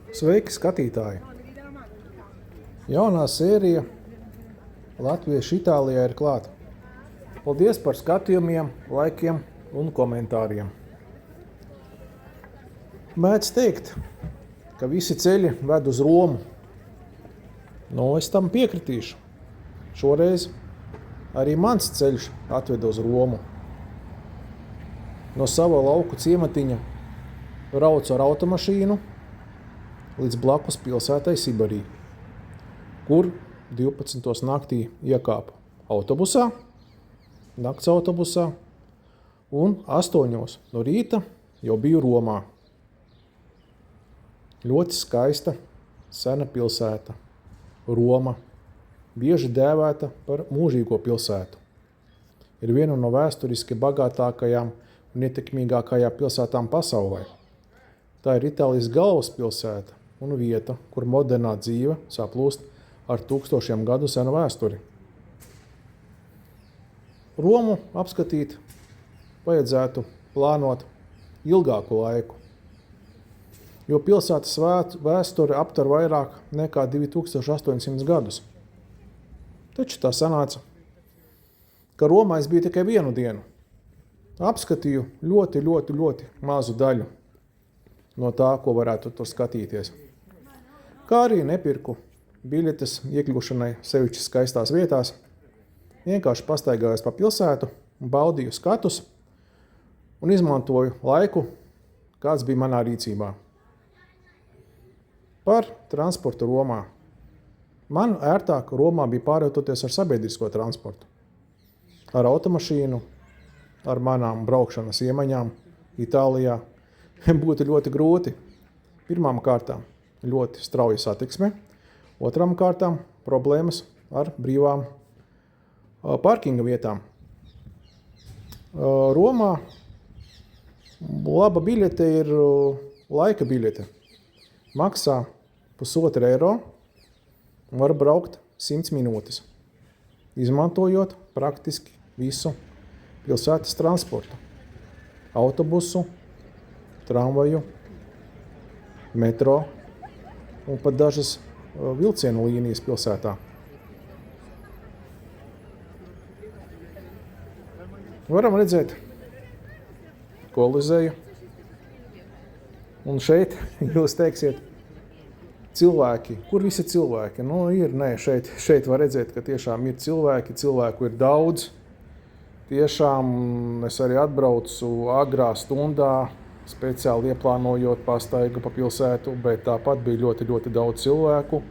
Sveiki, skatītāji! Jaunā sērija Latviešu Itālijā ir klāta. Paldies par skatījumiem, laikiem un komentāriem. Mēdz teikt, ka visi ceļi ved uz Romu. Es tam piekritīšu. Šoreiz arī mans ceļš atved uz Romu. No sava lauku ciematiņa braucu ar automašīnu līdz blakus pilsētai Sibarī, kur 12. naktī iekāpu autobusā, nakts autobusā, un 8. no rīta jau biju Romā. Ļoti skaista, sena pilsēta, Roma, bieži dēvēta par mūžīgo pilsētu. Ir viena no vēsturiski bagātākajām un ietekmīgākajām pilsētām pasaulē. Tā ir Itālijas galvaspilsēta un vieta, kur modernā dzīve saplūst ar 1000 gadu senu vēsturi. Romu apskatīt vajadzētu plānot ilgāku laiku, jo pilsētas vēsture aptver vairāk nekā 2800 gadus. Taču tā sanāca, ka Romā es biju tikai vienu dienu. Apskatīju ļoti mazu daļu no tā, ko varētu tur skatīties. Kā arī nepirku biļetes iekļūšanai sevišķi skaistās vietās, vienkārši pastaigājos pa pilsētu, baudīju skatus un izmantoju laiku, kāds bija manā rīcībā. Par transportu Romā. Man ērtāk Romā bija pārvietoties ar sabiedrisko transportu, ar automašīnu, ar manām braukšanas iemaņām Itālijā. Būtu ļoti grūti. Pirmām kārtām ļoti strauja satiksme, otrām kārtām problēmas ar brīvām parkinga vietām. Romā laba biļete ir laika biļete. Maksā €1,5 un var braukt 100 minūtes, izmantojot praktiski visu pilsētas transportu. Autobusu, tramvaju, metro un pat dažas vilcienu līnijas pilsētā. Varam redzēt Kolizeju. Un šeit jūs teiksiet, cilvēki, kur visi cilvēki? Šeit var redzēt, ka tiešām ir cilvēku ir daudz. Tiešām es arī atbraucu agrā stundā, speciāli ieplānojot pastaigu pa pilsētu, bet tāpat bija ļoti daudz cilvēku.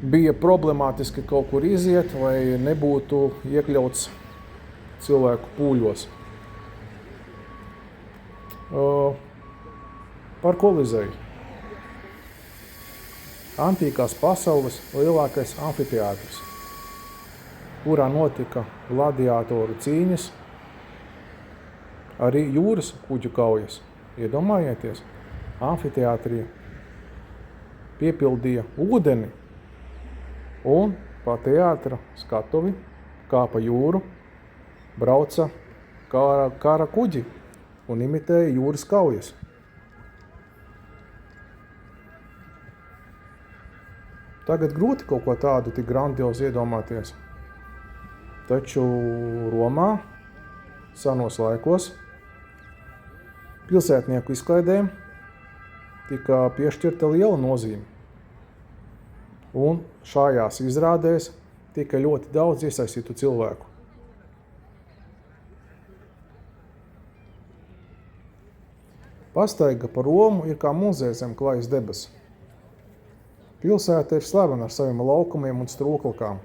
Bija problemātiski kaut kur iziet, lai nebūtu iekļauts cilvēku pūļos. Par Kolizeju. Antīkās pasaules lielākais amfiteātris, kurā notika gladiātoru cīņas, arī jūras kuģu kaujas. Iedomājieties, amfiteātrī piepildīja ūdeni un pa teātra skatuvi, kā pa jūru, brauca kara kuģi un imitēja jūras kaujas. Tagad grūti kaut ko tādu tik grandiozu iedomāties. Taču Romā senos laikos pilsētnieku izklaidēm tika piešķirta liela nozīme. Un šajās izrādēs tika ļoti daudz iesaistītu cilvēku. Pastaiga pa Romu ir kā muzejs zem klājas debes. Pilsēta ir slavena ar saviem laukumiem un strūklakām.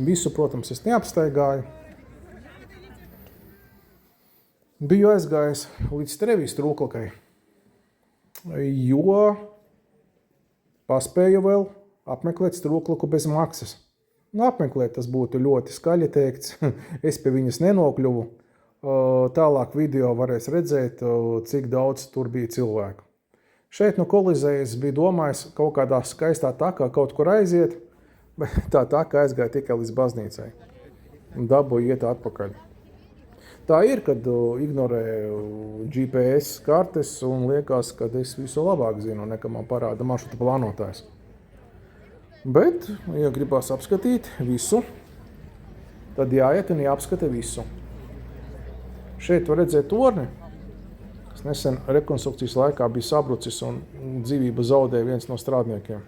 Visu, protams, es neapstaigāju. Biju aizgājis līdz Trevijas strūklakai, jo paspēju vēl apmeklēt strūklaku bez maksas. Apmeklēt tas būtu ļoti skaļi teikts, es pie viņas nenokļuvu. Tālāk video varēs redzēt, cik daudz tur bija cilvēku. Šeit no Kolizejas bija domājis kaut kādā skaistā takā kaut kur aiziet, bet tā taka aizgāja tikai līdz baznīcai un dabūja iet atpakaļ. Tā ir, kad ignorē GPS kartes un liekas, ka es visu labāk zinu, nekā man parāda maršruta plānotājs. Bet, ja gribās apskatīt visu, tad jāiet un jāapskata visu. Šeit var redzēt torni, kas nesen rekonstrukcijas laikā bija sabrucis un dzīvību zaudēja viens no strādniekiem.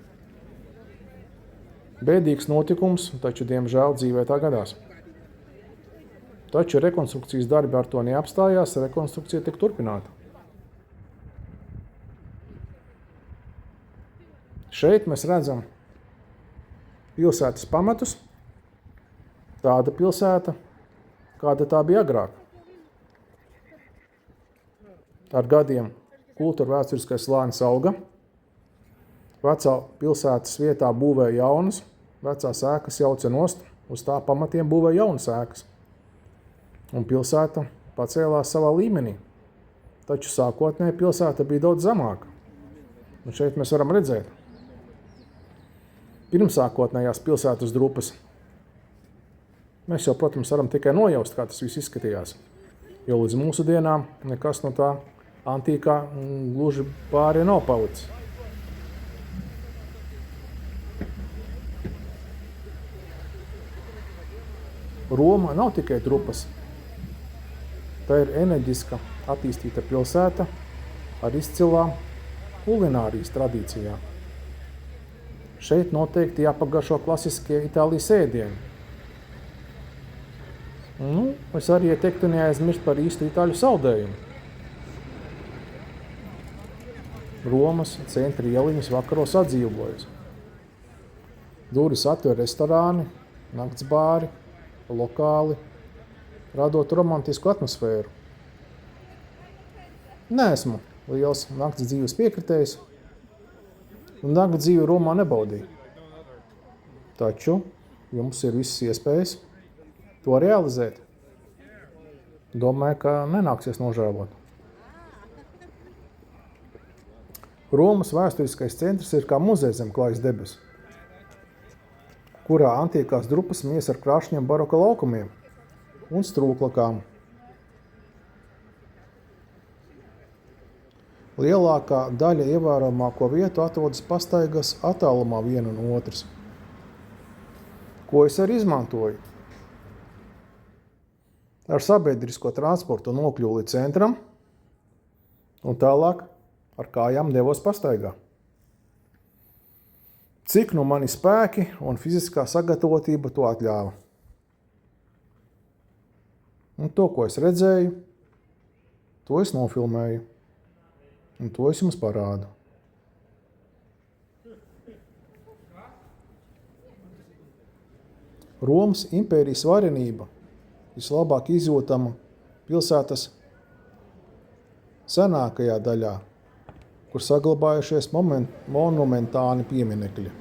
Bēdīgs notikums, taču, diemžēl, dzīvē tā gadās. Taču rekonstrukcijas darbi ar to neapstājās, rekonstrukcija tiek turpināta. Šeit mēs redzam pilsētas pamatus, tāda pilsēta, kāda tā bija agrāk. Ar gadiem kultūra vēsturiskais slānis auga, vecā pilsētas vietā būvēja jaunas, vecās ēkas jauca nost, uz tā pamatiem būvēja jaunas ēkas. Un pilsēta pacēlās savā līmenī. Taču sākotnēji pilsēta bija daudz zemāka. Un šeit mēs varam redzēt pirmsākotnējās pilsētas drupas. Mēs jau, protams, varam tikai nojaust, kā tas viss izskatījās. Jo līdz mūsu dienām nekas no tā antīkā gluži pāri nav palicis. Roma nav tikai drupas. Tā ir enerģiska, attīstīta pilsēta ar izcilām kulinārijas tradīcijām. Šeit noteikti jāpagaršo klasiskie Itālijas ēdieni. Es arī ieteiktu neaizmirst par īstu itāļu saldējumu. Romas centra ieliņas vakaros atdzīvojas. Durvis atver restorāni, naktsbāri, lokāli, radot romantisku atmosfēru. Neesmu liels nakts dzīves piekritējs, un nakts dzīvi Romā nebaudīju. Taču jums ir visas iespējas to realizēt. Domāju, ka nenāksies nožēlot. Romas vēsturiskais centrs ir kā muzejs zem klājas debes, kurā antīkās drupas mies ar krāšņiem baroka laukumiem un strūklakām. Lielākā daļa ievērojamāko vietu atrodas pastaigas attālumā viena no otras, ko es arī izmantoju. Ar sabiedrisko transportu nokļuvu līdz centram un tālāk ar kājām devos pastaigā. Cik nu mani spēki un fiziskā sagatavotība to atļāva. Un to, ko es redzēju, to es nofilmēju. Un to es jums parādu. Romas impērijas varenība vislabāk izjūtama pilsētas senākajā daļā, kur saglabājušies monumentāni pieminekļi.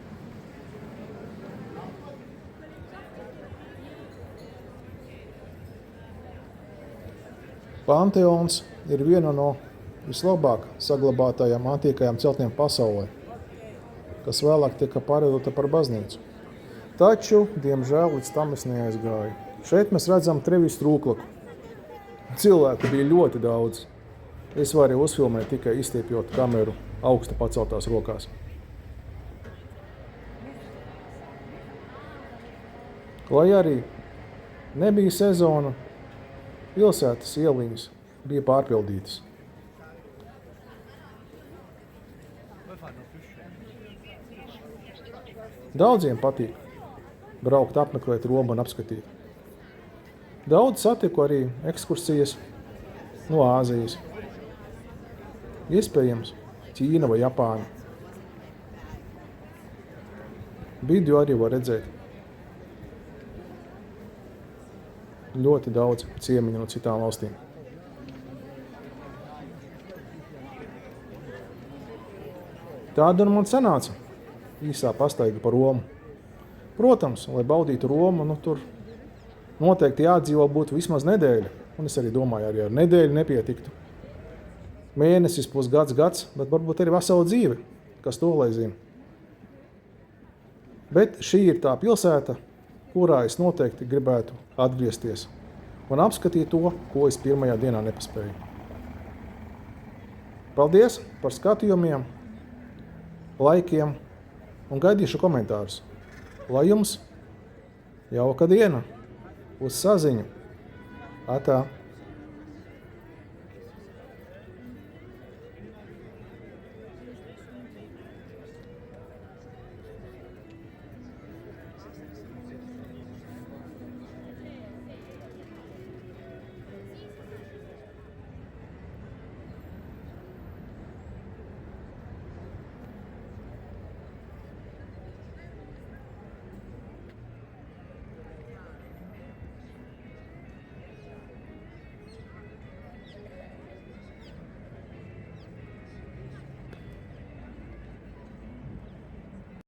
Panteons ir viena no vislabāk saglabātajām antīkajām celtnēm pasaulē, kas vēlāk tika pārveidota par baznīcu. Taču, diemžēl, līdz tam es neaizgāju. Šeit mēs redzam Trevi strūklaku. Cilvēku bija ļoti daudz. Es varēju uzfilmēt tikai izstiepjot kameru augsta paceltās rokās. Lai arī nebija sezona, pilsētas ieliņas bija pārpildītas. Daudziem patīk braukt, apmeklēt Romu un apskatīt. Daudz satiku arī ekskursijas no Āzijas. Iespējams, Ķīna vai Japāna. Video arī var redzēt. Ļoti daudz ciemiņu no citām valstīm. Tāda man sanāca īsā pastaiga par Romu. Protams, lai baudītu Romu, tur noteikti jādzīvo būtu vismaz nedēļa. Un es arī domāju, arī ar nedēļu nepietiktu. Mēnesis, pusgads, bet varbūt arī vesela dzīve, kas to lai zina. Bet šī ir tā pilsēta, kurā es noteikti gribētu atgriezties un apskatīt to, ko es pirmajā dienā nepaspēju. Paldies par skatījumiem, laikiem un gaidīšu komentārus. Lai jums jauka diena! Uz saziņu! Atā!